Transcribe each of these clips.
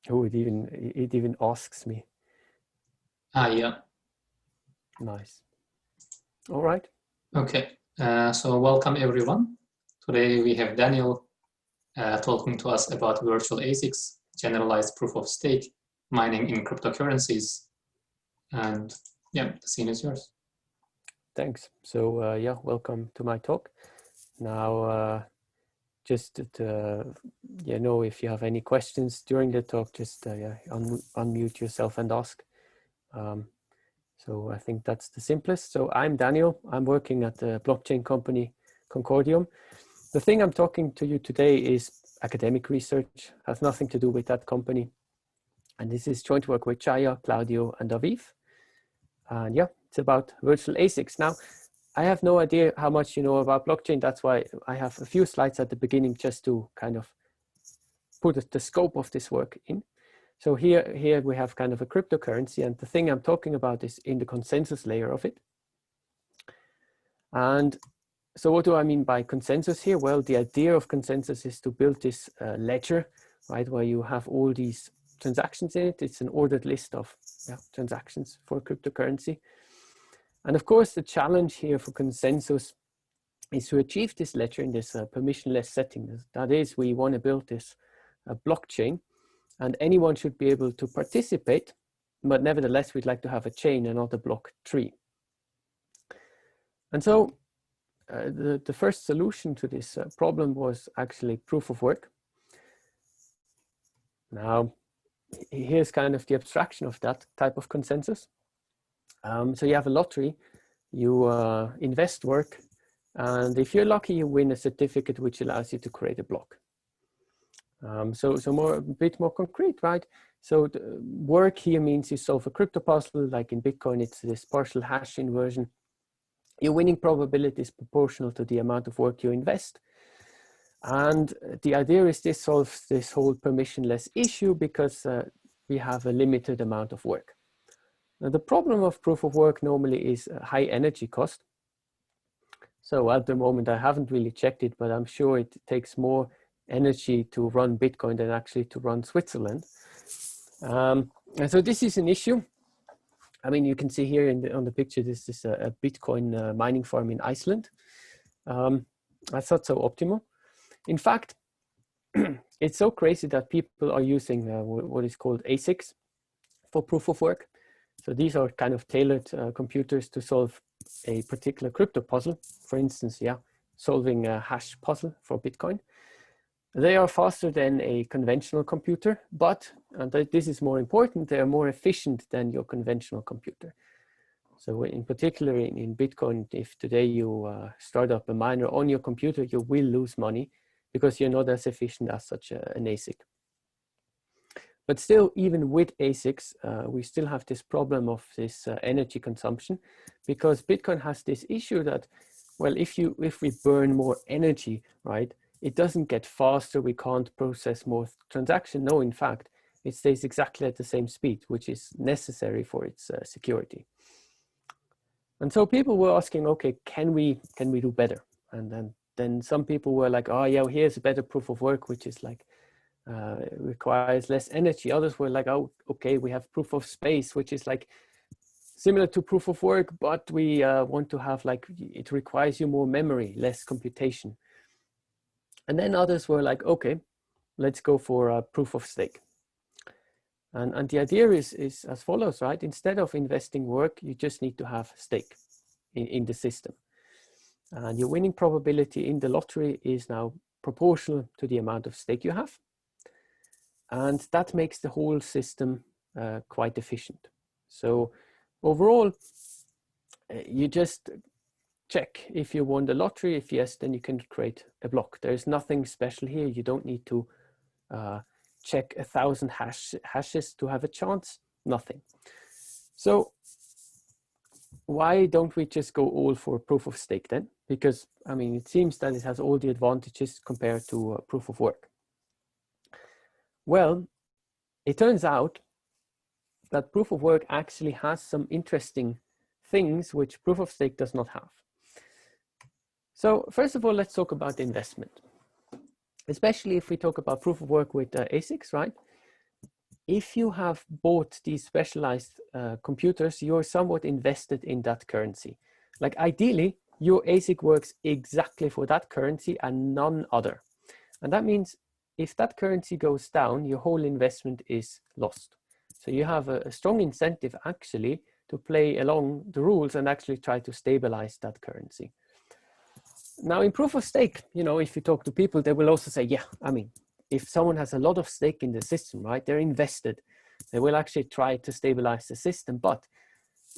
Oh, it even asks me. Yeah. Nice. All right. Okay. So welcome everyone. Today we have Daniel talking to us about virtual ASICs, generalized proof of stake, mining in cryptocurrencies, and yeah, the scene is yours. Thanks. So yeah, welcome to my talk. Now, just to, if you have any questions during the talk, just unmute yourself and ask. So I think that's the simplest. So I'm Daniel. I'm working at the blockchain company Concordium. The thing I'm talking to you today is academic research, has nothing to do with that company. And this is joint work with Chaya, Claudio, and Aviv. And yeah, it's about virtual ASICs. Now, I have no idea how much you know about blockchain. That's why I have a few slides at the beginning just to kind of put the scope of this work in. So here we have kind of a cryptocurrency, and the thing I'm talking about is in the consensus layer of it. And so what do I mean by consensus here? Well, the idea of consensus is to build this ledger, right, where you have all these transactions in it. It's an ordered list of transactions for cryptocurrency. And of course, the challenge here for consensus is to achieve this ledger in this permissionless setting. That is, we want to build this blockchain, and anyone should be able to participate, but nevertheless, we'd like to have a chain and not a block tree. And so the first solution to this problem was actually proof of work. Now, here's kind of the abstraction of that type of consensus. So you have a lottery, you invest work, and if you're lucky, you win a certificate which allows you to create a block. So a bit more concrete, right? So the work here means you solve a crypto puzzle, like in Bitcoin, it's this partial hash inversion. Your winning probability is proportional to the amount of work you invest. And the idea is this solves this whole permissionless issue because we have a limited amount of work. Now, the problem of proof of work normally is a high energy cost. So at the moment, I haven't really checked it, but I'm sure it takes more energy to run Bitcoin than actually to run Switzerland. And so this is an issue. I mean, you can see here on the picture, this is a Bitcoin mining farm in Iceland. That's not so optimal. In fact, it's so crazy that people are using what is called ASICs for proof of work. So these are kind of tailored computers to solve a particular crypto puzzle. For instance, solving a hash puzzle for Bitcoin. They are faster than a conventional computer, but, and this is more important, they are more efficient than your conventional computer. So in particular in Bitcoin, if today you start up a miner on your computer, you will lose money because you're not as efficient as such an ASIC. But still, even with ASICs, we still have this problem of this energy consumption, because Bitcoin has this issue that, well, if we burn more energy, right, it doesn't get faster, we can't process more transactions. No, in fact, it stays exactly at the same speed, which is necessary for its security. And so people were asking, okay, can we do better? And then some people were like, oh yeah, here's a better proof of work, which is like, requires less energy. Others were like, oh, okay, we have proof of space, which is like similar to proof of work, but we want to have like, it requires you more memory, less computation. And then others were like, okay, let's go for proof of stake. And the idea is as follows, right? Instead of investing work, you just need to have stake in the system. And your winning probability in the lottery is now proportional to the amount of stake you have. And that makes the whole system quite efficient. So overall, you just check if you won the lottery. If yes, then you can create a block. There's nothing special here. You don't need to check 1,000 hashes to have a chance, nothing. So why don't we just go all for proof of stake then? Because, I mean, it seems that it has all the advantages compared to proof of work. Well, it turns out that proof of work actually has some interesting things which proof of stake does not have. So first of all, let's talk about the investment. Especially if we talk about proof of work with ASICs, right? if you have bought these specialized computers, you're somewhat invested in that currency. Like ideally, your ASIC works exactly for that currency and none other. And that means if that currency goes down, your whole investment is lost. So you have a strong incentive actually to play along the rules and actually try to stabilize that currency. Now in proof of stake, you know, if you talk to people, they will also say, yeah, I mean, if someone has a lot of stake in the system, right, they're invested, they will actually try to stabilize the system. But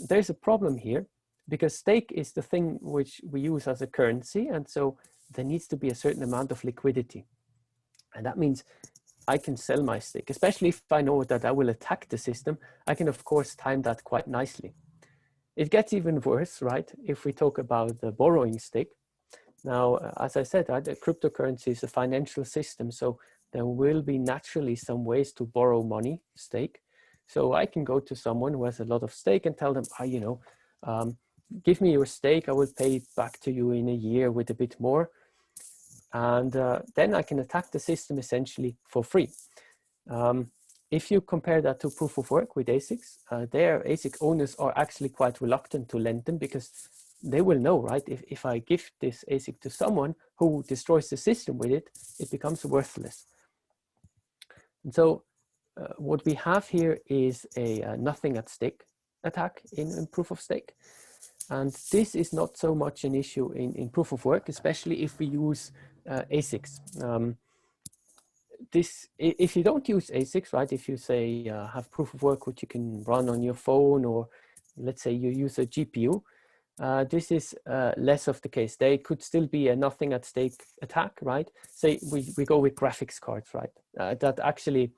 there's a problem here because stake is the thing which we use as a currency. And so there needs to be a certain amount of liquidity. And that means I can sell my stake, especially if I know that I will attack the system. I can, of course, time that quite nicely. It gets even worse, right? If we talk about the borrowing stake. Now, as I said, the cryptocurrency is a financial system, so there will be naturally some ways to borrow money, stake. So I can go to someone who has a lot of stake and tell them, you know, give me your stake, I will pay it back to you in a year with a bit more. And then I can attack the system essentially for free. If you compare that to proof of work with ASICs, their ASIC owners are actually quite reluctant to lend them because they will know, right? If I give this ASIC to someone who destroys the system with it, it becomes worthless. And so what we have here is a nothing at stake attack in proof of stake. And this is not so much an issue in proof of work, especially if we use ASICs. If you don't use ASICs, right, if you say have proof of work which you can run on your phone, or let's say you use a GPU, this is less of the case. They could still be a nothing at stake attack, right? Say we go with graphics cards, right? That actually,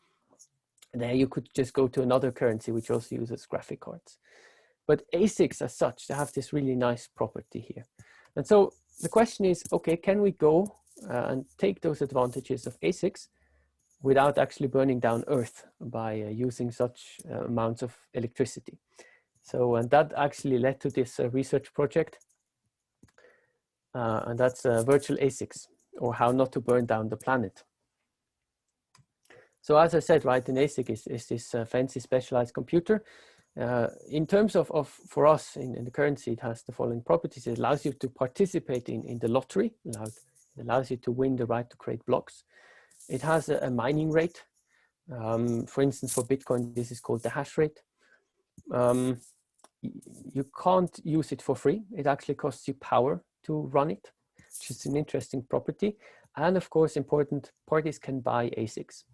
there you could just go to another currency which also uses graphic cards. But ASICs as such, they have this really nice property here. And so the question is, okay, can we go and take those advantages of ASICs without actually burning down Earth by using such amounts of electricity? So, and that actually led to this research project, and that's virtual ASICs, or how not to burn down the planet. So as I said, right, an ASIC is this fancy specialized computer. In terms of for us in the currency, it has the following properties. It allows you to participate in the lottery. It allows you to win the right to create blocks. It has a mining rate. For instance, for Bitcoin, this is called the hash rate. You can't use it for free. It actually costs you power to run it, which is an interesting property. And of course, important parties can buy ASICs.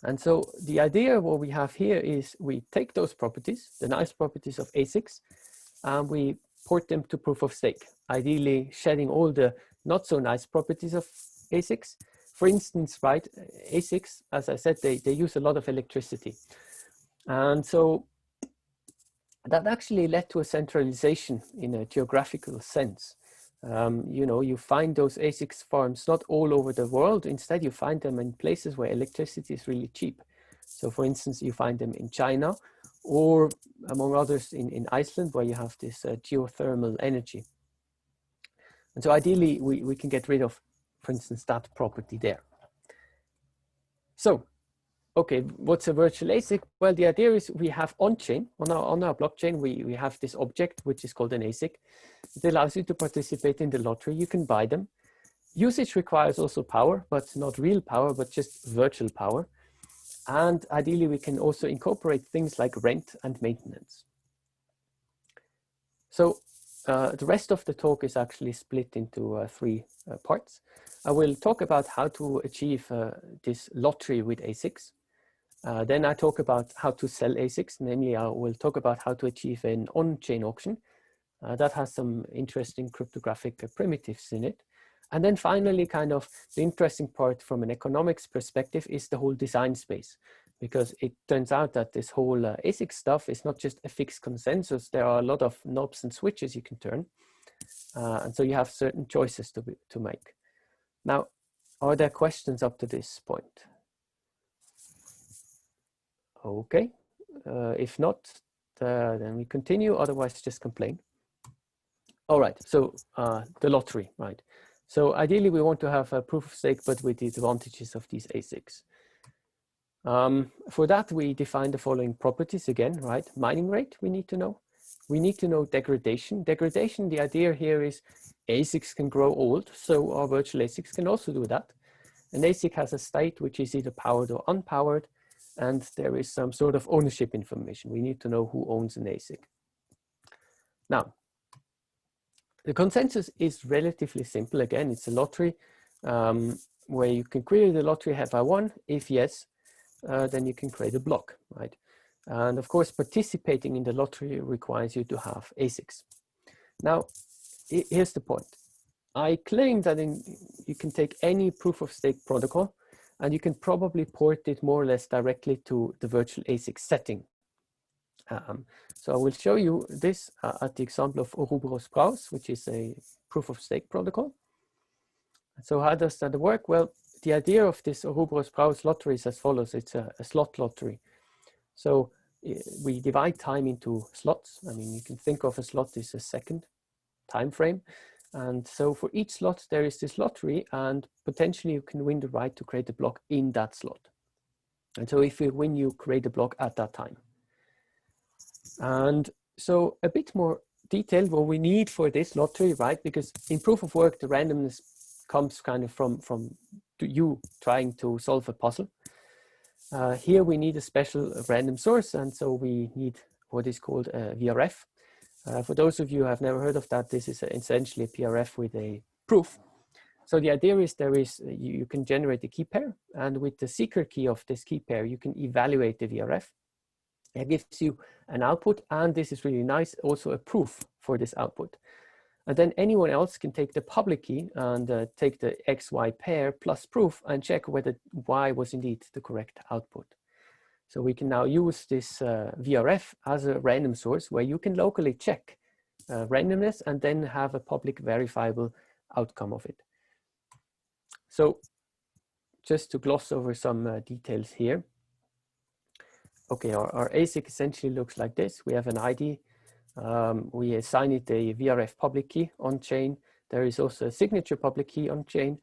And so the idea what we have here is we take those properties, the nice properties of ASICs, and we port them to proof of stake, ideally shedding all the not so nice properties of ASICs. For instance, right, ASICs, as I said, they use a lot of electricity. And so that actually led to a centralization in a geographical sense. You know, you find those ASICs farms not all over the world. Instead, you find them in places where electricity is really cheap. So for instance, you find them in China, or among others in Iceland, where you have this geothermal energy. And so ideally, we can get rid of, for instance, that property there. So, okay, what's a virtual ASIC? Well, the idea is we have on-chain, on our blockchain, we have this object, which is called an ASIC. It allows you to participate in the lottery. You can buy them. Usage requires also power, but not real power, but just virtual power. And ideally, we can also incorporate things like rent and maintenance. So the rest of the talk is actually split into three parts. I will talk about how to achieve this lottery with ASICs. Then I talk about how to sell ASICs, namely I will talk about how to achieve an on-chain auction. That has some interesting cryptographic primitives in it. And then finally, kind of the interesting part from an economics perspective is the whole design space, because it turns out that this whole ASIC stuff is not just a fixed consensus. There are a lot of knobs and switches you can turn. And so you have certain choices to make. Now, are there questions up to this point? Okay, if not, then we continue, otherwise just complain. All right, so the lottery, right? So ideally we want to have a proof of stake, but with the advantages of these ASICs. For that, we define the following properties again, right? Mining rate, we need to know. We need to know degradation. Degradation, the idea here is ASICs can grow old, so our virtual ASICs can also do that. An ASIC has a state which is either powered or unpowered, and there is some sort of ownership information. We need to know who owns an ASIC. Now, the consensus is relatively simple. Again, it's a lottery where you can query the lottery, have I won? If yes, then you can create a block, right? And of course, participating in the lottery requires you to have ASICs. Now, here's the point. I claim that you can take any proof of stake protocol and you can probably port it more or less directly to the virtual ASIC setting. So I will show you this at the example of Ouroboros Browse, which is a proof of stake protocol. So how does that work? Well, the idea of this Ouroboros Browse lottery is as follows. It's a slot lottery. So we divide time into slots. I mean, you can think of a slot as a second time frame. And so for each slot, there is this lottery, and potentially you can win the right to create a block in that slot. And so if you win, you create a block at that time. And so a bit more detailed what we need for this lottery, right? Because in proof of work, the randomness comes kind of from you trying to solve a puzzle. Here we need a special random source, and so we need what is called a VRF. For those of you who have never heard of that, this is essentially a PRF with a proof. So the idea is you can generate a key pair, and with the secret key of this key pair, you can evaluate the VRF. It gives you an output, and this is really nice, also a proof for this output. And then anyone else can take the public key and take the XY pair plus proof and check whether Y was indeed the correct output. So we can now use this VRF as a random source where you can locally check randomness and then have a public verifiable outcome of it. So just to gloss over some details here. Okay, our ASIC essentially looks like this. We have an ID. We assign it a VRF public key on chain. There is also a signature public key on chain,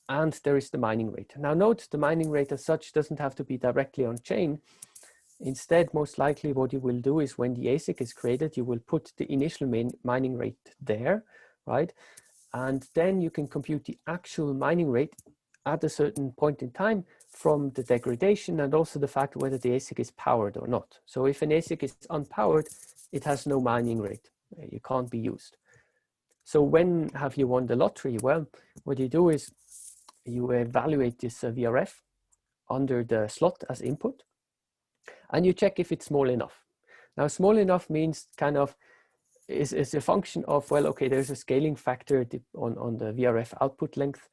and there is the mining rate. Now note the mining rate as such doesn't have to be directly on chain. Instead, most likely what you will do is when the ASIC is created, you will put the initial mining rate there, right? And then you can compute the actual mining rate at a certain point in time from the degradation and also the fact whether the ASIC is powered or not. So if an ASIC is unpowered, it has no mining rate. You can't be used. So when have you won the lottery? Well, what you do is you evaluate this VRF under the slot as input, and you check if it's small enough. Now, small enough means kind of is a function of, well, okay, there's a scaling factor on the VRF output length,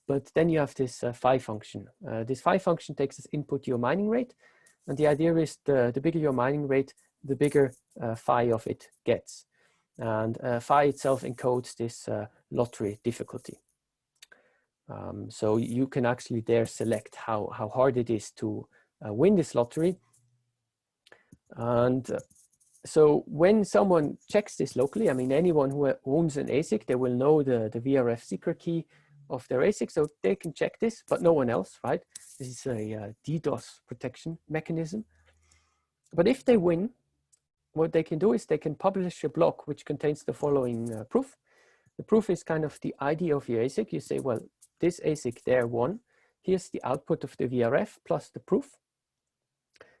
but then you have this phi function. This phi function takes as input your mining rate, and the idea is the bigger your mining rate, the bigger phi of it gets. And phi itself encodes this lottery difficulty. So you can actually there select how hard it is to win this lottery. And so when someone checks this locally, I mean, anyone who owns an ASIC, they will know the VRF secret key of their ASIC, so they can check this, but no one else, right? This is a DDoS protection mechanism. But if they win, what they can do is they can publish a block which contains the following proof. The proof is kind of the ID of your ASIC. You say, well, this ASIC there won. Here's the output of the VRF plus the proof.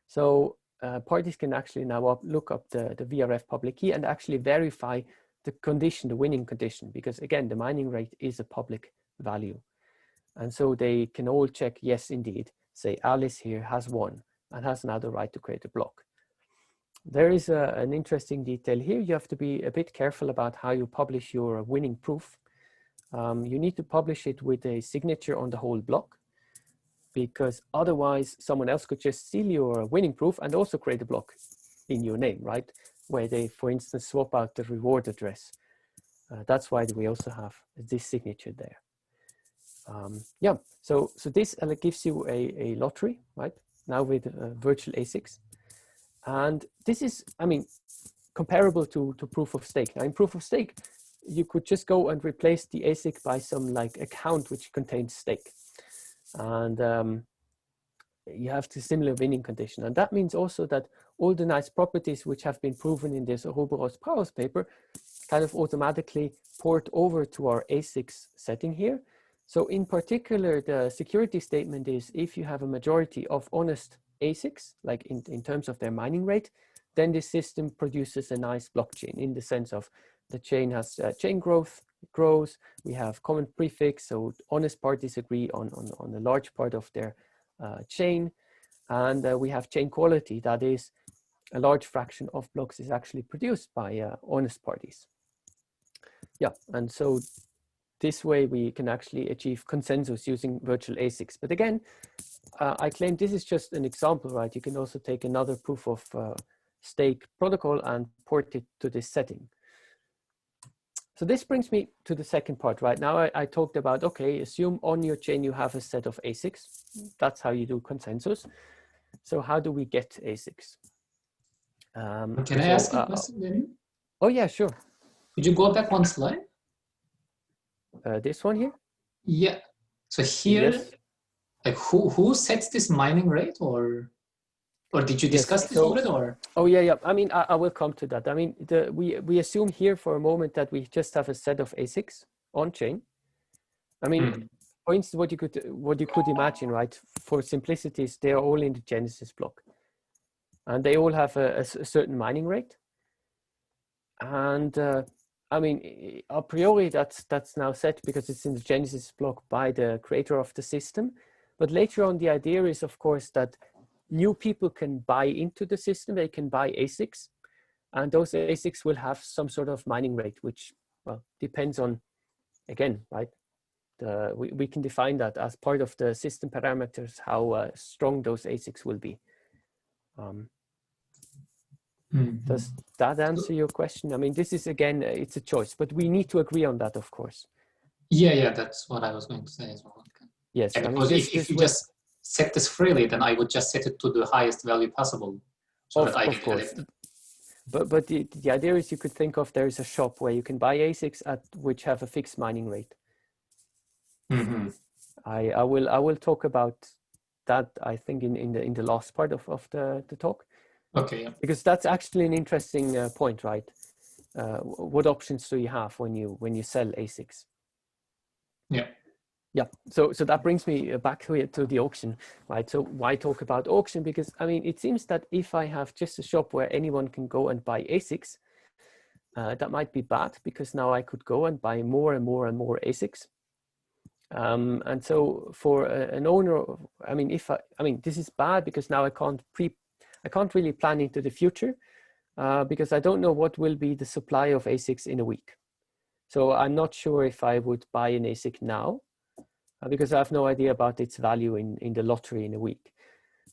So parties can actually now look up the VRF public key and actually verify the condition, the winning condition, because again, the mining rate is a public value. And so they can all check, yes, indeed, say Alice here has won and has now the right to create a block. There is an interesting detail here. You have to be a bit careful about how you publish your winning proof. You need to publish it with a signature on the whole block, because otherwise someone else could just steal your winning proof and also create a block in your name, right? Where they, for instance, swap out the reward address. That's why we also have this signature there. Yeah, so this gives you a lottery, right? Now with virtual ASICs. And this is, I mean, comparable to proof of stake. Now in proof of stake, you could just go and replace the ASIC by some like account which contains stake. And you have the similar winning condition. And that means also that all the nice properties which have been proven in this Ouroboros-Prowse paper kind of automatically port over to our ASICS setting here. So in particular, the security statement is if you have a majority of honest ASICs, like in terms of their mining rate, then this system produces a nice blockchain in the sense of the chain has chain growth, it grows, we have common prefix, so honest parties agree on a large part of their chain, and we have chain quality, that is a large fraction of blocks is actually produced by honest parties. Yeah, and so this way we can actually achieve consensus using virtual ASICs. But again, I claim this is just an example, right? You can also take another proof of stake protocol and port it to this setting. So this brings me to the second part, right? Now I talked about, okay, assume on your chain you have a set of ASICs. That's how you do consensus. So how do we get ASICs? Can I ask a question, Daniel? Oh yeah, sure. Could you go back one slide? This one here? Yeah. So here, yes. Like who sets this mining rate, or did you discuss this already? Or oh yeah. I mean, I will come to that. I mean, we assume here for a moment that we just have a set of ASICs on chain. I mean, for instance, what you could imagine, right? For simplicities, they are all in the Genesis block, and they all have a certain mining rate. And I mean, a priori, that's now set because it's in the Genesis block by the creator of the system. But later on, the idea is, of course, that new people can buy into the system. They can buy ASICs, and those ASICs will have some sort of mining rate, which, well, depends on, again, right? We can define that as part of the system parameters, how strong those ASICs will be. Does that answer your question? I mean, this is, again, it's a choice, but we need to agree on that, of course. Yeah, that's what I was going to say as well. Yes, yeah, because I mean, if you just set this freely, then I would just set it to the highest value possible, so that I get elected. But the idea is you could think of there is a shop where you can buy ASICs which have a fixed mining rate. I will talk about that, I think, in the last part of the talk. Okay. Yeah. Because that's actually an interesting point, right? What options do you have when you sell ASICs? Yeah. Yeah. So that brings me back to the auction, right? So why talk about auction? Because I mean, it seems that if I have just a shop where anyone can go and buy ASICs, that might be bad, because now I could go and buy more and more and more ASICs. And so for an owner, I mean, this is bad because now I can't really plan into the future because I don't know what will be the supply of ASICs in a week. So I'm not sure if I would buy an ASIC now because I have no idea about its value in the lottery in a week.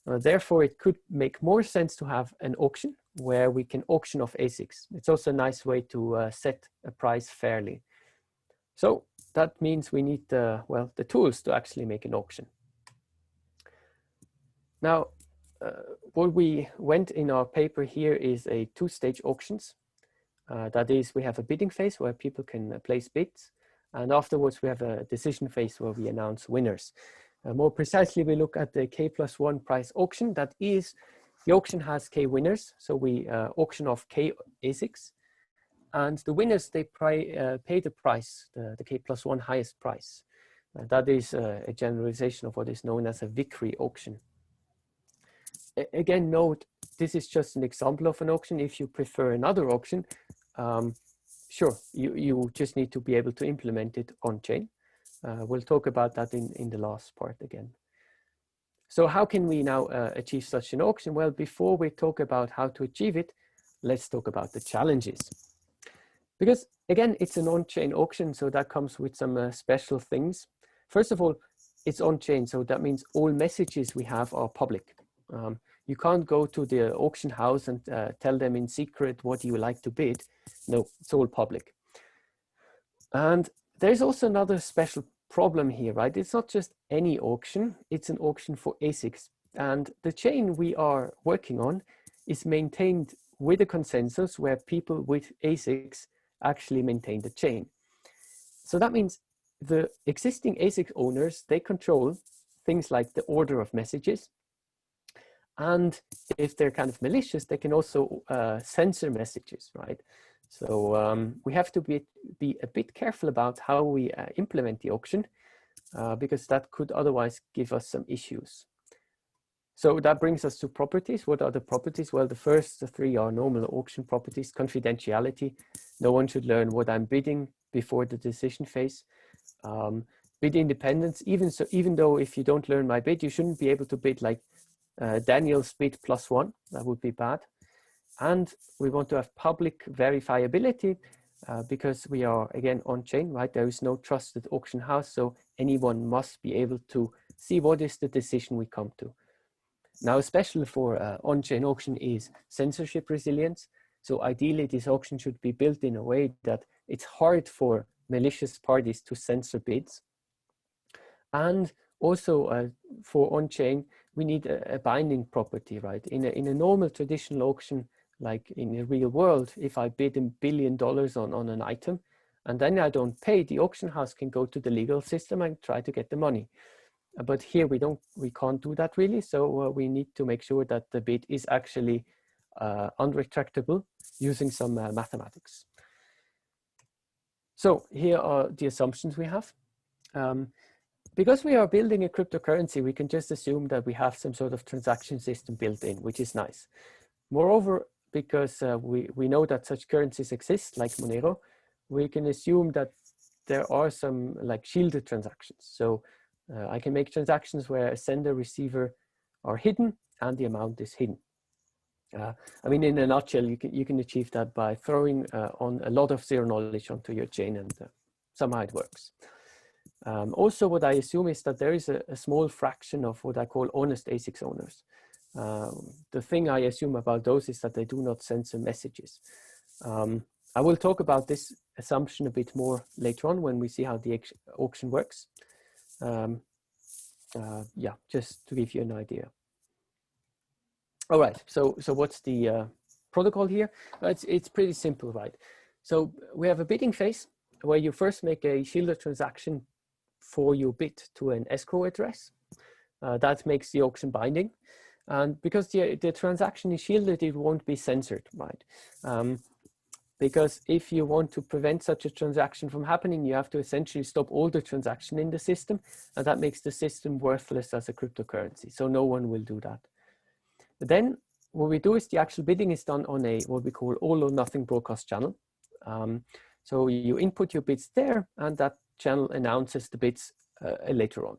Therefore, it could make more sense to have an auction where we can auction off ASICs. It's also a nice way to set a price fairly. So that means we need the tools to actually make an auction. Now, what we went in our paper here is a two-stage auctions. That is, we have a bidding phase where people can place bids, and afterwards we have a decision phase where we announce winners. More precisely, we look at the K+1 price auction. That is, the auction has K winners, so we auction off K ASICs, and the winners, they pay the price, the K+1 highest price. That is a generalization of what is known as a victory auction. Again, note, this is just an example of an auction. If you prefer another auction, sure, you just need to be able to implement it on chain. We'll talk about that in the last part again. So how can we now achieve such an auction? Well, before we talk about how to achieve it, let's talk about the challenges. Because again, it's an on-chain auction, so that comes with some special things. First of all, it's on-chain, so that means all messages we have are public. You can't go to the auction house and tell them in secret what you like to bid. No, it's all public. And there's also another special problem here, right? It's not just any auction, it's an auction for ASICs. And the chain we are working on is maintained with a consensus where people with ASICs actually maintain the chain. So that means the existing ASIC owners, they control things like the order of messages. And if they're kind of malicious, they can also censor messages, right? So we have to be a bit careful about how we implement the auction, because that could otherwise give us some issues. So that brings us to properties. What are the properties? Well, the first three are normal auction properties: confidentiality. No one should learn what I'm bidding before the decision phase. Bid independence. Even though if you don't learn my bid, you shouldn't be able to bid like Daniel's bid +1. That would be bad. And we want to have public verifiability, because we are, again, on-chain, right? There is no trusted auction house, so anyone must be able to see what is the decision we come to. Now, especially for on-chain auction is censorship resilience. So ideally, this auction should be built in a way that it's hard for malicious parties to censor bids. And also for on-chain, we need a binding property, right? In a normal traditional auction, like in the real world, if I bid $1 billion on an item and then I don't pay, the auction house can go to the legal system and try to get the money. But here we can't do that really. So we need to make sure that the bid is actually unretractable using some mathematics. So here are the assumptions we have. Because we are building a cryptocurrency, we can just assume that we have some sort of transaction system built in, which is nice. Moreover, because we know that such currencies exist, like Monero, we can assume that there are some like shielded transactions. So I can make transactions where a sender receiver are hidden and the amount is hidden. I mean, in a nutshell, you can achieve that by throwing on a lot of zero knowledge onto your chain, and somehow it works. Also, what I assume is that there is a small fraction of what I call honest ASICS owners. The thing I assume about those is that they do not censor messages. I will talk about this assumption a bit more later on when we see how the auction works. Yeah, just to give you an idea. All right, so what's the protocol here? It's pretty simple, right? So we have a bidding phase where you first make a shielded transaction for your bid to an escrow address. That makes the auction binding. And because the transaction is shielded, it won't be censored, right? Because if you want to prevent such a transaction from happening, you have to essentially stop all the transaction in the system, and that makes the system worthless as a cryptocurrency. So no one will do that. But then what we do is the actual bidding is done on a what we call all or nothing broadcast channel. So you input your bids there, and that channel announces the bids later on.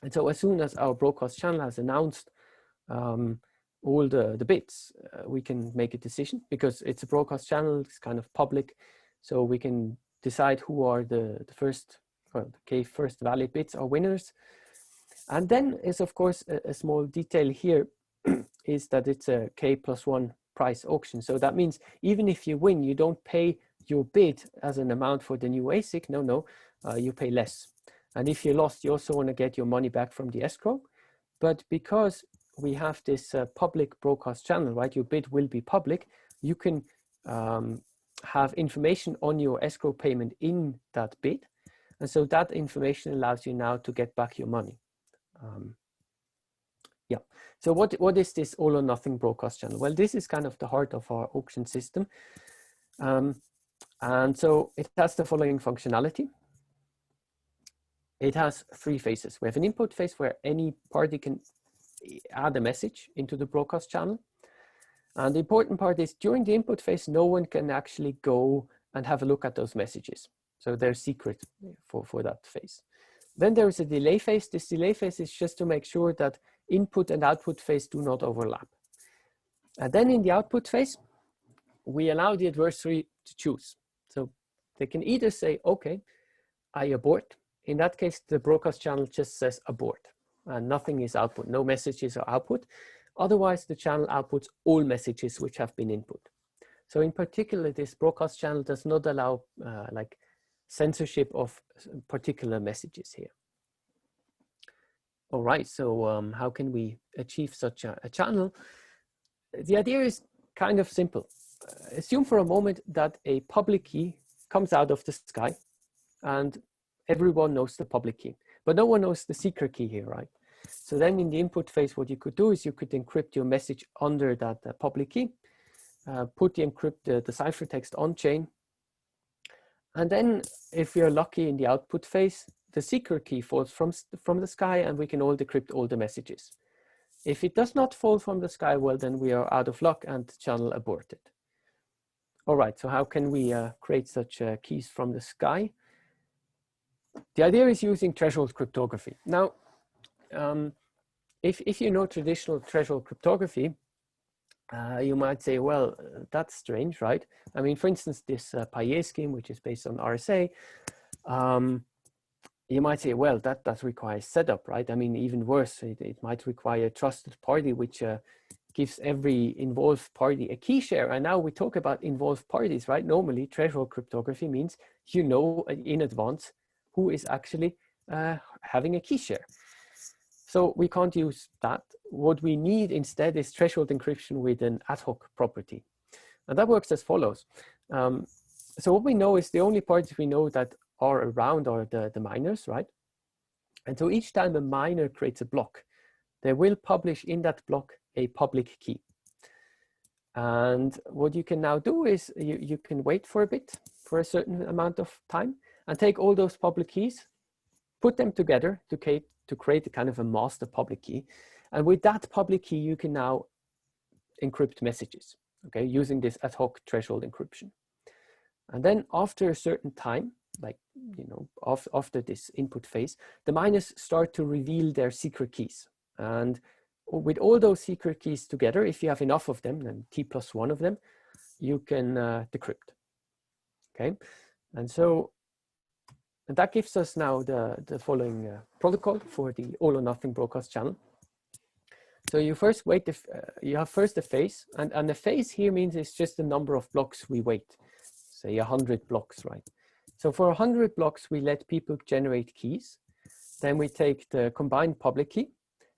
And so as soon as our broadcast channel has announced all the bids, we can make a decision because it's a broadcast channel, it's kind of public. So we can decide who are the first, well, the first valid bids are winners. And then is of course a small detail here is that it's a K+1 price auction. So that means even if you win, you don't pay your bid as an amount for the new ASIC. No, you pay less. And if you lost, you also want to get your money back from the escrow. But because we have this public broadcast channel, right? Your bid will be public. You can have information on your escrow payment in that bid. And so that information allows you now to get back your money. Yeah, so what is this all or nothing broadcast channel? Well, this is kind of the heart of our auction system. And so it has the following functionality. It has three phases. We have an input phase where any party can add a message into the broadcast channel. And the important part is during the input phase, no one can actually go and have a look at those messages. So they're secret for that phase. Then there is a delay phase. This delay phase is just to make sure that input and output phase do not overlap. And then in the output phase, we allow the adversary to choose. So they can either say, okay, I abort. In that case, the broadcast channel just says abort and nothing is output, no messages are output. Otherwise, the channel outputs all messages which have been input. So in particular, this broadcast channel does not allow like censorship of particular messages here. All right, so how can we achieve such a channel? The idea is kind of simple. Assume for a moment that a public key comes out of the sky and everyone knows the public key, but no one knows the secret key here, right? So then in the input phase, what you could do is you could encrypt your message under that public key, put the the ciphertext on chain. And then if you're lucky in the output phase, the secret key falls from the sky and we can all decrypt all the messages. If it does not fall from the sky, well, then we are out of luck and the channel aborted. All right, so how can we create such keys from the sky? The idea is using threshold cryptography. Now, if you know traditional threshold cryptography, you might say, well, that's strange, right? I mean, for instance, this PoS scheme, which is based on RSA, you might say, well, that requires setup, right? I mean, even worse, it might require a trusted party, which gives every involved party a key share. And now we talk about involved parties, right? Normally, threshold cryptography means you know in advance who is actually having a key share. So we can't use that. What we need instead is threshold encryption with an ad hoc property. And that works as follows. So what we know is the only parties we know that are around are the miners, right? And so each time a miner creates a block, they will publish in that block a public key. And what you can now do is you can wait for a bit, for a certain amount of time, and take all those public keys, put them together to create a kind of a master public key. And with that public key, you can now encrypt messages, okay, using this ad hoc threshold encryption. And then after a certain time, like, you know, after this input phase, the miners start to reveal their secret keys. And with all those secret keys together, if you have enough of them, then T+1 of them, you can decrypt, okay? And so and that gives us now the following protocol for the all or nothing broadcast channel. So you first wait, you have first a phase, and the phase here means it's just the number of blocks we wait, say 100 blocks, right? So for 100 blocks, we let people generate keys. Then we take the combined public key,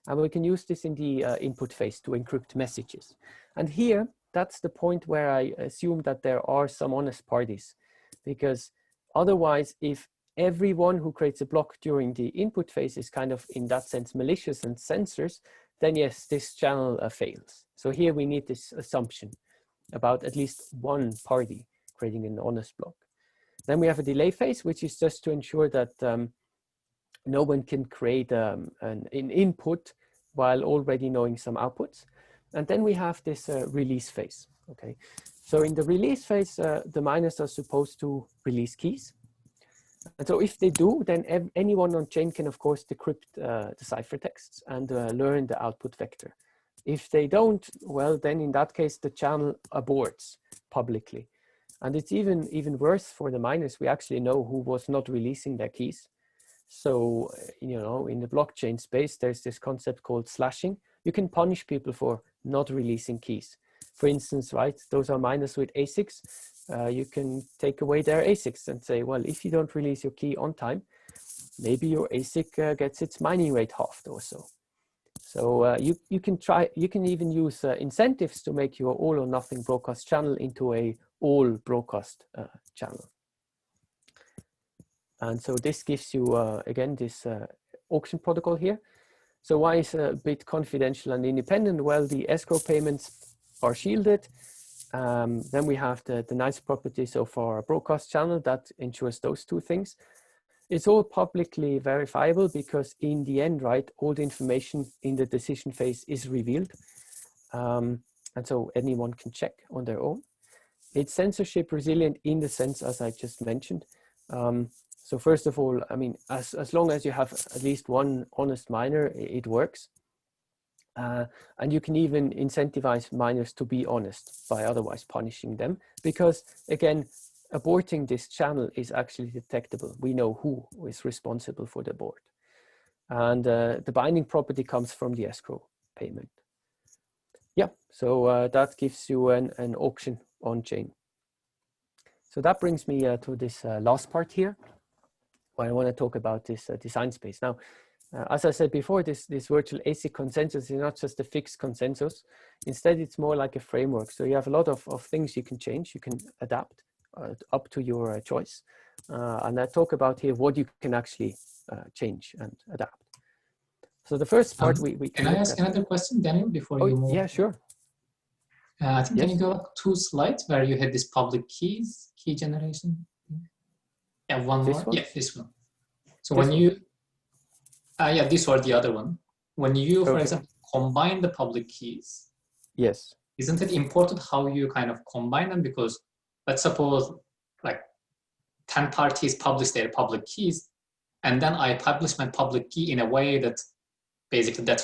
and we can use this in the input phase to encrypt messages. And here, that's the point where I assume that there are some honest parties, because otherwise, if everyone who creates a block during the input phase is kind of, in that sense, malicious and censors, then yes, this channel fails. So here we need this assumption about at least one party creating an honest block. Then we have a delay phase, which is just to ensure that no one can create an input while already knowing some outputs. And then we have this release phase, okay? So in the release phase, the miners are supposed to release keys. And so if they do, then anyone on chain can, of course, decrypt the ciphertexts and learn the output vector. If they don't, well, then in that case, the channel aborts publicly. And it's even worse for the miners. We actually know who was not releasing their keys. So, you know, in the blockchain space, there's this concept called slashing. You can punish people for not releasing keys. For instance, right, those are miners with ASICs. You can take away their ASICs and say, well, if you don't release your key on time, maybe your ASIC gets its mining rate halved or so. So you can even use incentives to make your all or nothing broadcast channel into a all broadcast channel. And so this gives you, again, this auction protocol here. So why is a bit confidential and independent? Well, the escrow payments are shielded. Then we have the nice property. So for a broadcast channel, that ensures those two things. It's all publicly verifiable because in the end, right, all the information in the decision phase is revealed. And so anyone can check on their own. It's censorship resilient in the sense, as I just mentioned. So first of all, I mean, as long as you have at least one honest miner, it works. And you can even incentivize miners to be honest by otherwise punishing them, because again, aborting this channel is actually detectable. We know who is responsible for the abort. And the binding property comes from the escrow payment. Yeah, so that gives you an auction on chain. So that brings me to this last part here, where I want to talk about this design space. Now, as I said before, this virtual ASIC consensus is not just a fixed consensus. Instead, it's more like a framework. So you have a lot of things you can change, you can adapt up to your choice. And I talk about here what you can actually change and adapt. So the first part we can I ask another question, Daniel, before you move? Yeah, sure. I think can you go 2 slides where you had this public keys, key generation? Yeah, one more. Yeah, this one. So when you, yeah, this or the other one. When you, for example, combine the public keys, yes, isn't it important how you kind of combine them? Because let's suppose like 10 parties publish their public keys, and then I publish my public key in a way that basically that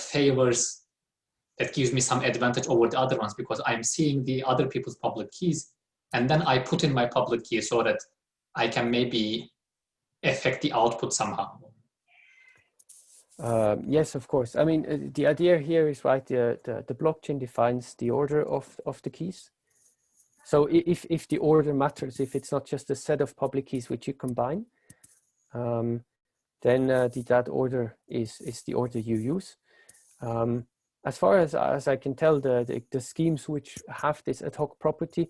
gives me some advantage over the other ones because I'm seeing the other people's public keys, and then I put in my public key so that I can maybe affect the output somehow. Yes, of course. I mean, the idea here is right. The blockchain defines the order of the keys. So if the order matters, if it's not just a set of public keys which you combine, then that order is the order you use. As far as I can tell, the schemes which have this ad hoc property,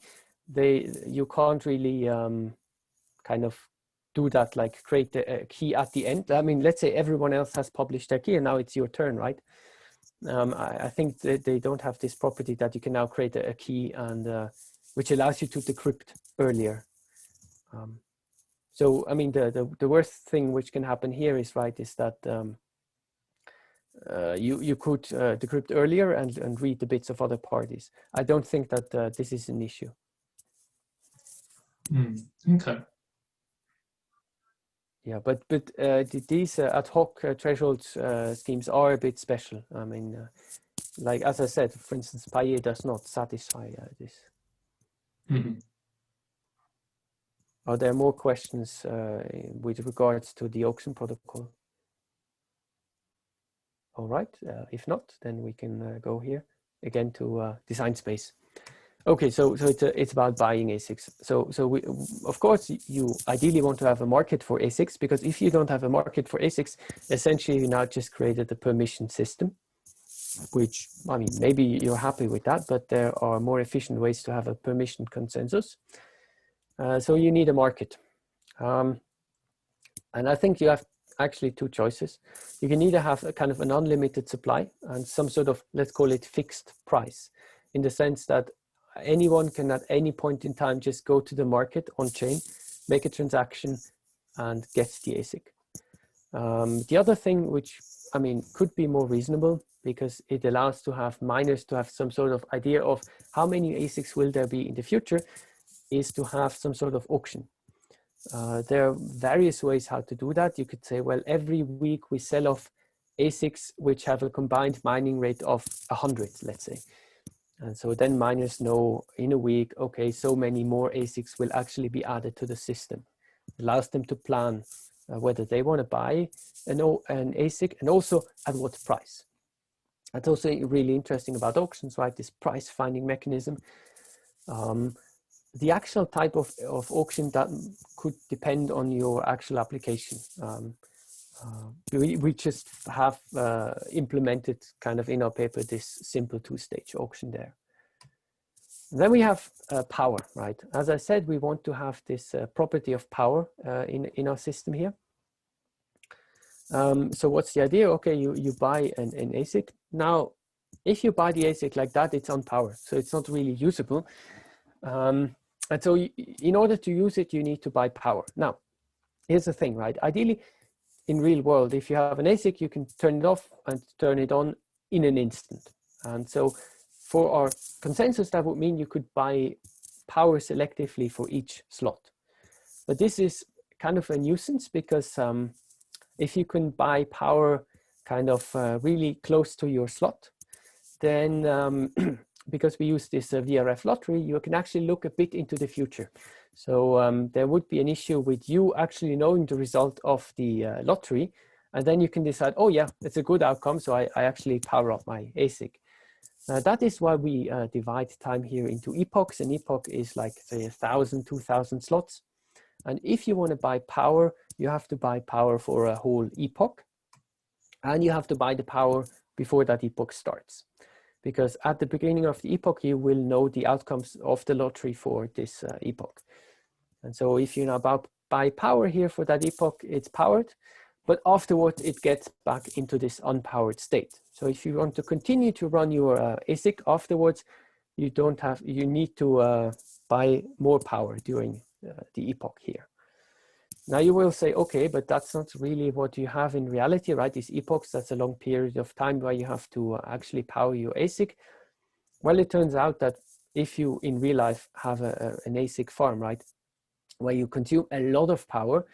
you can't really kind of do that, like create a key at the end. I mean, let's say everyone else has published their key and now it's your turn, right? I think that they don't have this property that you can now create a key and which allows you to decrypt earlier. So, I mean, the worst thing which can happen here is, right, is that you could decrypt earlier and read the bits of other parties. I don't think that this is an issue. Okay. Yeah, but these ad hoc threshold schemes are a bit special. I mean, like as I said, for instance, Paye does not satisfy this. Are there more questions with regards to the auction protocol? All right, if not, then we can go here again to design space. Okay, so it's about buying ASICs. So we, of course, you ideally want to have a market for ASICs, because if you don't have a market for ASICs, essentially you now just created a permission system, which, I mean, maybe you're happy with that, but there are more efficient ways to have a permission consensus. So you need a market. And I think you have actually two choices. You can either have a kind of an unlimited supply and some sort of, let's call it fixed price, in the sense that anyone can at any point in time just go to the market on chain, make a transaction and get the ASIC. The other thing, which I mean could be more reasonable, because it allows to have miners to have some sort of idea of how many ASICs will there be in the future, is to have some sort of auction. There are various ways how to do that. You could say, well, every week we sell off ASICs which have a combined mining rate of 100, let's say. And so then miners know in a week, okay, so many more ASICs will actually be added to the system. It allows them to plan whether they want to buy an ASIC and also at what price. That's also really interesting about auctions, right? This price finding mechanism. The actual type of auction, that could depend on your actual application. We just have implemented kind of in our paper this simple two-stage auction there. Then we have power, right? As I said, we want to have this property of power in our system here. So what's the idea? Okay, you buy an ASIC. Now, if you buy the ASIC like that, it's unpowered, so it's not really usable. And so in order to use it, you need to buy power. Now, here's the thing, right? Ideally, in real world, if you have an ASIC, you can turn it off and turn it on in an instant. And so for our consensus, that would mean you could buy power selectively for each slot. But this is kind of a nuisance, because if you can buy power kind of really close to your slot, then because we use this VRF lottery, you can actually look a bit into the future. So there would be an issue with you actually knowing the result of the lottery, and then you can decide, oh yeah, it's a good outcome, so I actually power up my ASIC. That is why we divide time here into epochs. An epoch is like, say, 1,000, 2,000 slots. And if you want to buy power, you have to buy power for a whole epoch, and you have to buy the power before that epoch starts. Because at the beginning of the epoch, you will know the outcomes of the lottery for this epoch. And so if you now buy power here for that epoch, it's powered. but afterwards it gets back into this unpowered state. So if you want to continue to run your ASIC afterwards, you need to buy more power during the epoch here. Now you will say, okay, but that's not really what you have in reality, right? These epochs, that's a long period of time where you have to actually power your ASIC. Well, it turns out that if you in real life have an ASIC farm, right, where you consume a lot of power,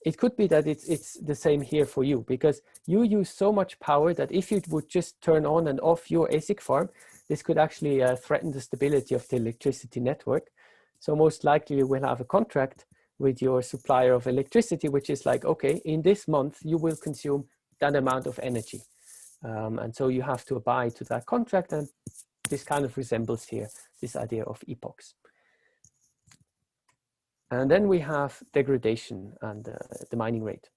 it could be that it's the same here for you, because you use so much power that if you would just turn on and off your ASIC farm, this could actually threaten the stability of the electricity network. So most likely you will have a contract with your supplier of electricity, which is like, okay, in this month, you will consume that amount of energy. And so you have to abide to that contract, and this kind of resembles here this idea of epochs. And then we have degradation and the mining rate.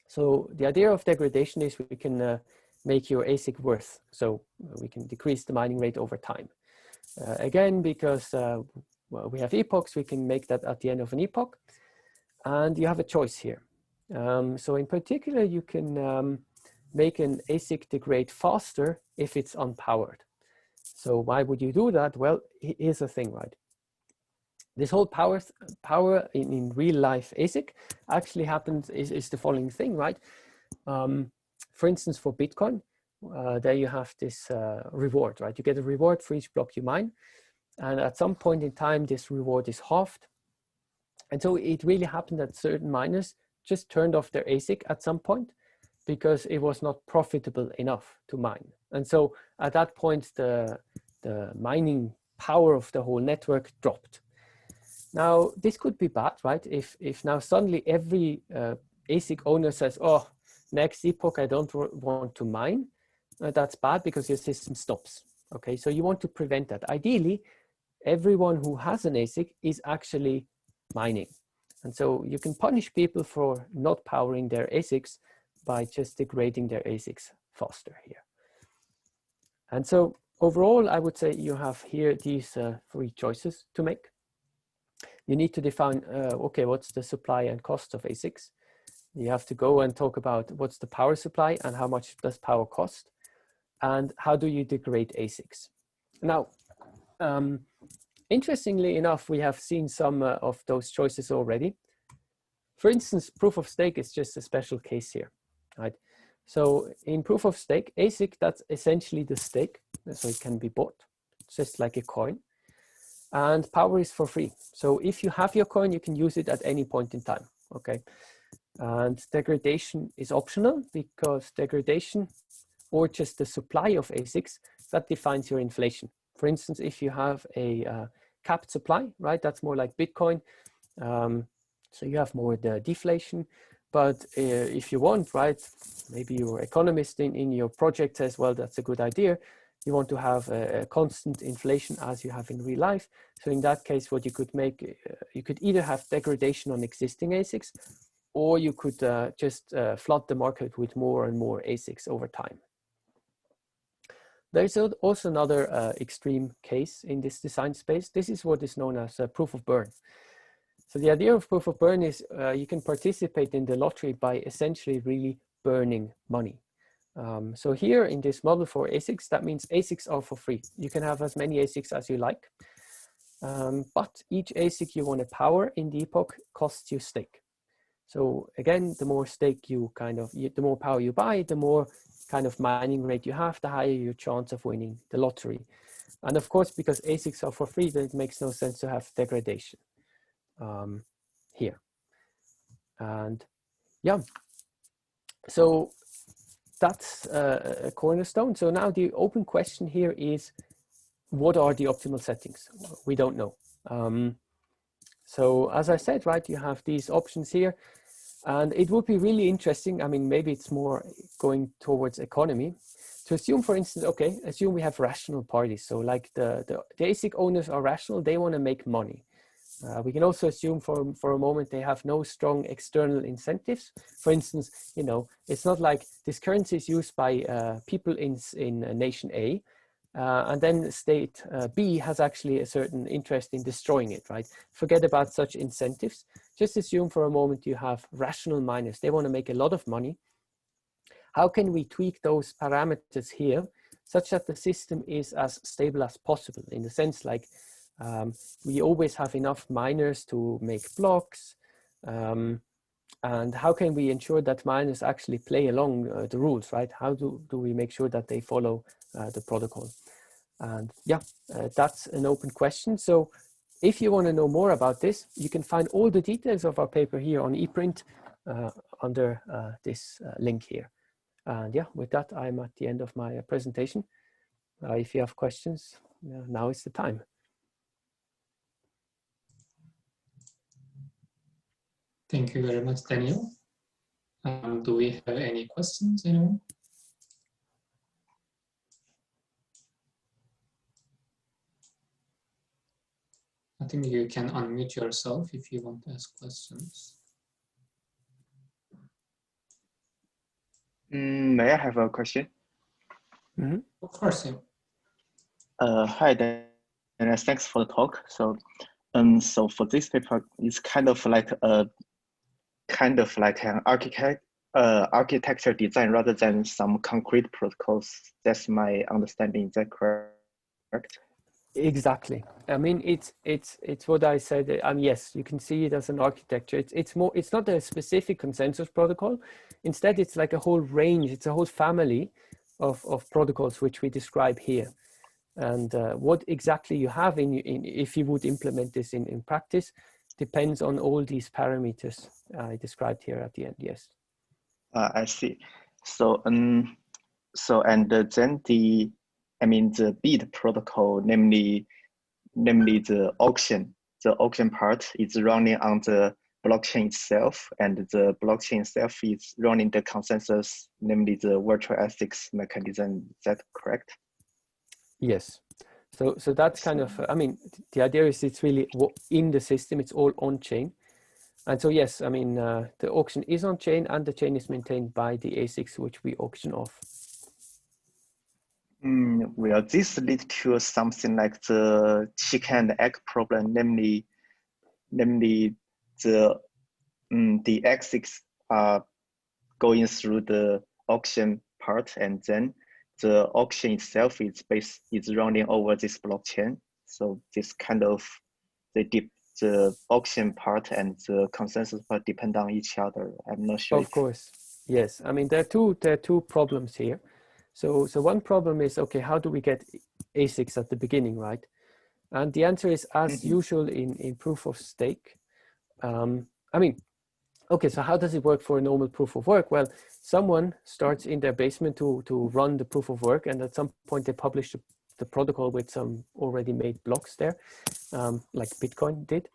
So the idea of degradation is we can make your ASIC worse. So we can decrease the mining rate over time. Again, because well, we have epochs, we can make that at the end of an epoch. And you have a choice here. So in particular, you can make an ASIC degrade faster if it's unpowered. So why would you do that? Well, here's the thing, right? This whole power in real life ASIC actually happens is the following thing, right? For instance, for Bitcoin, there you have this reward, right? You get a reward for each block you mine. And at some point in time, this reward is halved. And so it really happened that certain miners just turned off their ASIC at some point because it was not profitable enough to mine. And so at that point, the mining power of the whole network dropped. Now, this could be bad, right? If now suddenly every ASIC owner says, oh, next epoch, I don't want to mine, that's bad because your system stops. Okay, so you want to prevent that. Ideally, everyone who has an ASIC is actually mining. And so you can punish people for not powering their ASICs by just degrading their ASICs faster here. And so overall, I would say you have here these 3 choices to make. You need to define, okay, what's the supply and cost of ASICs? You have to go and talk about what's the power supply and how much does power cost, and how do you degrade ASICs? Now, interestingly enough, we have seen some of those choices already. For instance, proof of stake is just a special case here, right? So in proof of stake, ASIC, that's essentially the stake, so it can be bought, just like a coin. And power is for free. So if you have your coin, you can use it at any point in time, okay? And degradation is optional because degradation, or just the supply of ASICs, that defines your inflation. For instance, if you have a capped supply, right, that's more like Bitcoin. So you have more the deflation. But if you want, right, maybe your economist in your project says, well, that's a good idea. You want to have a constant inflation as you have in real life. So in that case, what you could make, you could either have degradation on existing ASICs, or you could just flood the market with more and more ASICs over time. There's also another extreme case in this design space. This is what is known as proof of burn. So the idea of proof of burn is you can participate in the lottery by essentially really burning money. So here in this model for ASICs, that means ASICs are for free. You can have as many ASICs as you like, but each ASIC you want to power in the epoch costs you stake. So again, the more stake you the more power you buy, the more kind of mining rate you have, the higher your chance of winning the lottery. And of course, because ASICs are for free, then it makes no sense to have degradation here. And yeah, so that's a cornerstone. So now the open question here is, what are the optimal settings? We don't know. So as I said, right, you have these options here, and it would be really interesting. I mean, maybe it's more going towards economy to assume, for instance, okay, assume we have rational parties. So like the ASIC owners are rational, they want to make money. We can also assume for a moment they have no strong external incentives. For instance, you know, it's not like this currency is used by people in nation A, and then state B has actually a certain interest in destroying it, right? Forget about such incentives. just assume for a moment you have rational miners. They want to make a lot of money. How can we tweak those parameters here such that the system is as stable as possible, in the sense like we always have enough miners to make blocks, and how can we ensure that miners actually play along the rules, right? How do we make sure that they follow the protocol? And yeah, that's an open question. So if you want to know more about this, you can find all the details of our paper here on ePrint under this link here. And yeah, with that, I'm at the end of my presentation. If you have questions, now is the time. Thank you very much, Daniel. Do we have any questions, anyone? I think you can unmute yourself if you want to ask questions. May I have a question? Mm-hmm. Of course, yeah. Hi, Dan, and thanks for the talk. So, so for this paper, it's kind of like an architecture design rather than some concrete protocols. That's my understanding. Is that correct? Exactly. I mean, it's what I said. Yes, you can see it as an architecture. It's not a specific consensus protocol. Instead, it's like a whole range. It's a whole family of protocols which we describe here. And what exactly you have if you would implement this in practice depends on all these parameters I described here at the end. Yes. I see. So then the bid protocol, namely the auction part is running on the blockchain itself, and the blockchain itself is running the consensus, namely the virtual ASICS mechanism. Is that correct? Yes. So that's kind of, I mean, the idea is it's really in the system, it's all on chain. And so, yes, I mean, the auction is on chain and the chain is maintained by the ASICs, which we auction off. Will this lead to something like the chicken and egg problem, namely the ASICs are going through the auction part, and then the auction itself is running over this blockchain. So this kind of the auction part and the consensus part depend on each other. I'm not sure. Of course, yes. I mean, there are two problems here. So one problem is, okay, how do we get ASICs at the beginning, right? And the answer is, as usual in proof of stake. I mean, okay, so how does it work for a normal proof of work? Well, someone starts in their basement to run the proof of work, and at some point they publish the protocol with some already made blocks there, like Bitcoin did.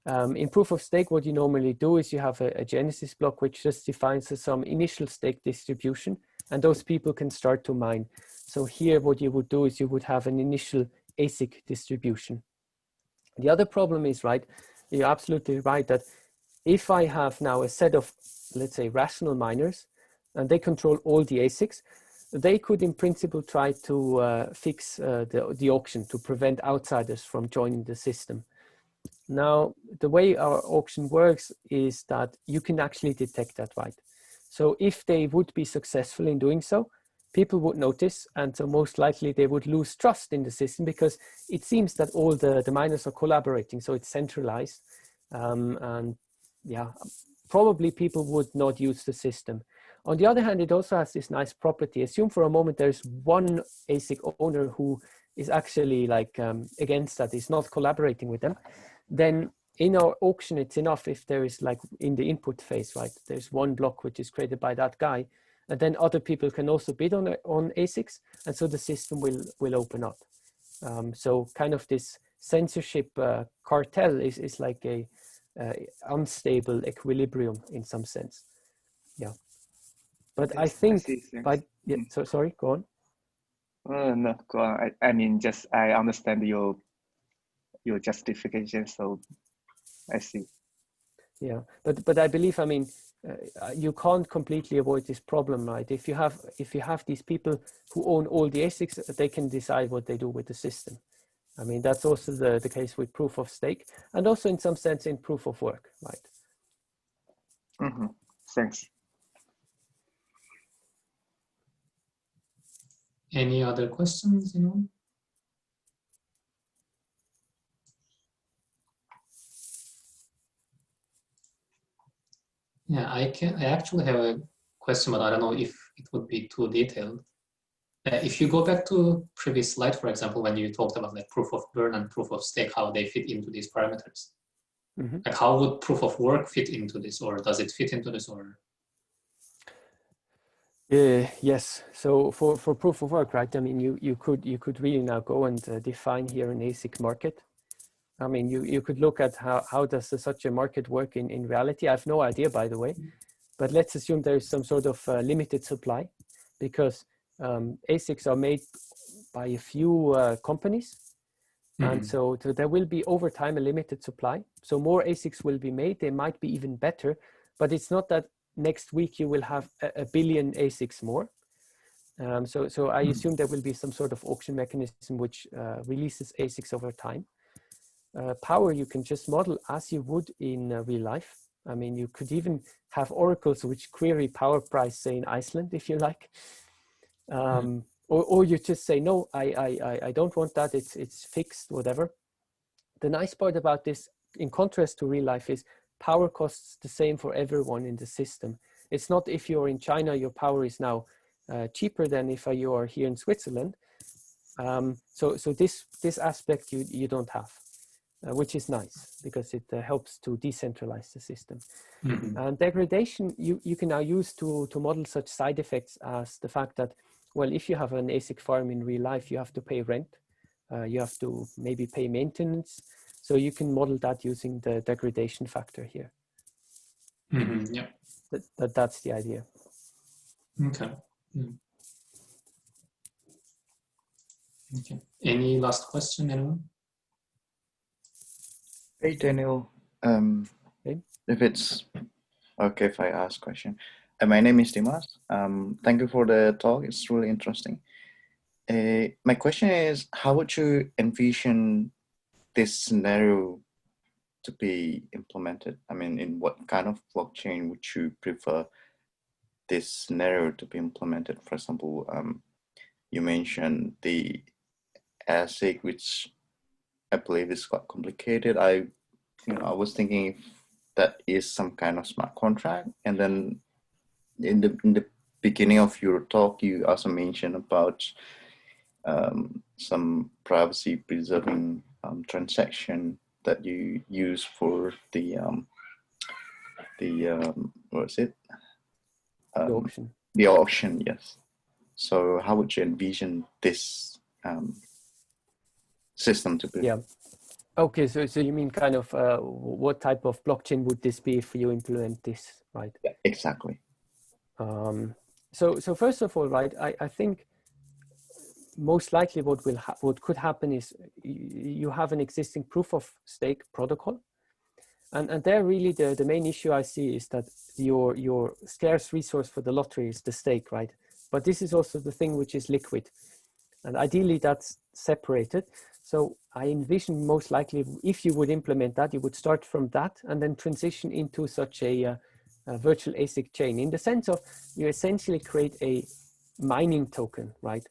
In proof of stake, what you normally do is you have a genesis block which just defines some initial stake distribution, and those people can start to mine. So here what you would do is you would have an initial ASIC distribution. The other problem is, right, you're absolutely right, that if I have now a set of, let's say, rational miners, and they control all the ASICs, they could in principle try to fix the auction to prevent outsiders from joining the system. Now, the way our auction works is that you can actually detect that, right? So if they would be successful in doing so, people would notice, and so most likely they would lose trust in the system because it seems that all the miners are collaborating, so it's centralized. And yeah, probably people would not use the system. On the other hand, it also has this nice property. Assume for a moment there's one ASIC owner who is actually like against that, is not collaborating with them. Then in our auction, it's enough if there is like in the input phase, right? There's one block which is created by that guy, and then other people can also bid on ASICs, and so the system will open up. So kind of this censorship cartel is like a unstable equilibrium in some sense. Yeah, but Yes, I think yeah, so sorry, go on. No, go on. I mean, just I understand your justification, so I see. Yeah, but I believe, I mean, you can't completely avoid this problem, right? If you have these people who own all the ASICs, they can decide what they do with the system. I mean, that's also the case with proof of stake, and also in some sense in proof of work, right? Mm-hmm. Thanks. Any other questions, anyone? Yeah, I actually have a question, but I don't know if it would be too detailed. If you go back to previous slide, for example, when you talked about like proof of burn and proof of stake, how they fit into these parameters. Mm-hmm. Like how would proof of work fit into this, or does it fit into this, or? Yes. So for proof of work, right? I mean, you could really now go and define here an ASIC market. I mean, you could look at how does such a market work in reality. I have no idea, by the way, but let's assume there is some sort of limited supply, because ASICs are made by a few companies. And so there will be over time a limited supply. So more ASICs will be made. They might be even better, but it's not that next week you will have a billion ASICs more. So I assume there will be some sort of auction mechanism which releases ASICs over time. Power you can just model as you would in real life. I mean, you could even have oracles which query power price, say in Iceland, if you like. Or you just say, no, I don't want that, it's fixed, whatever. The nice part about this, in contrast to real life, is power costs the same for everyone in the system. It's not if you're in China, your power is now cheaper than if you are here in Switzerland. So this aspect you don't have, which is nice because it helps to decentralize the system. And degradation you can now use to model such side effects as the fact that, well, if you have an ASIC farm in real life, you have to pay rent. You have to maybe pay maintenance. So you can model that using the degradation factor here. Yeah. That's the idea. Okay. Okay. Any last question, anyone? Hey, Daniel. Okay. If it's okay if I ask a question. My name is Dimas. Thank you for the talk. It's really interesting. My question is, how would you envision this scenario to be implemented? I mean, in what kind of blockchain would you prefer this scenario to be implemented? For example, you mentioned the ASIC, which I believe is quite complicated. I was thinking if that is some kind of smart contract, and then in the beginning of your talk, you also mentioned about some privacy preserving transaction that you use for the what is it? The auction. The auction, yes. So how would you envision this system to be? Yeah. Okay, so you mean kind of what type of blockchain would this be if you implement this, right? Yeah, exactly. So first of all, right, I think most likely what could happen is you have an existing proof of stake protocol, and there really the main issue I see is that your scarce resource for the lottery is the stake, right? But this is also the thing which is liquid, and ideally that's separated. So I envision most likely if you would implement that, you would start from that and then transition into such a virtual ASIC chain, in the sense of you essentially create a mining token, right?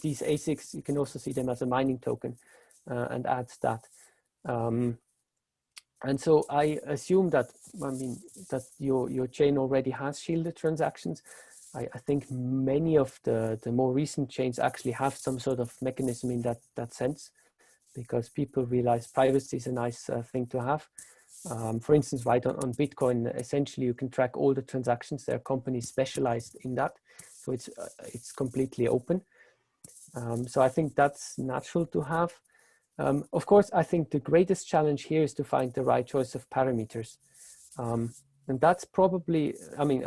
These ASICs, you can also see them as a mining token and add that. And so I assume that, I mean, that your chain already has shielded transactions. I think many of the more recent chains actually have some sort of mechanism in that sense, because people realize privacy is a nice thing to have. For instance, right on Bitcoin, essentially you can track all the transactions. There are companies specialized in that, so it's completely open. So I think that's natural to have. Of course, I think the greatest challenge here is to find the right choice of parameters. And that's probably, I mean,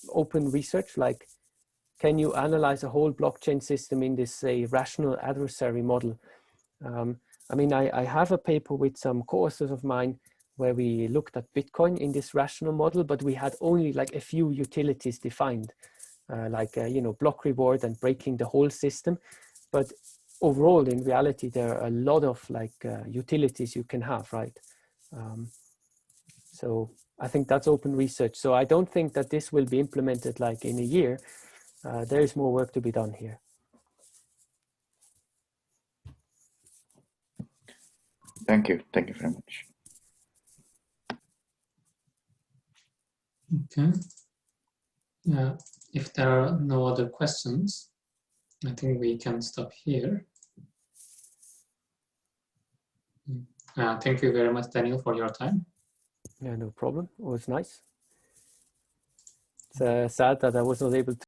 open research, like, can you analyze a whole blockchain system in this, say, rational adversary model? I mean, I have a paper with some co-authors of mine where we looked at Bitcoin in this rational model, but we had only like a few utilities defined, block reward and breaking the whole system. But overall, in reality, there are a lot of utilities you can have, right? So I think that's open research. So I don't think that this will be implemented like in a year. There is more work to be done here. Thank you. Thank you very much. Okay. If there are no other questions, I think we can stop here. Thank you very much, Daniel, for your time. Yeah, no problem. It was nice. It's sad that I was not able to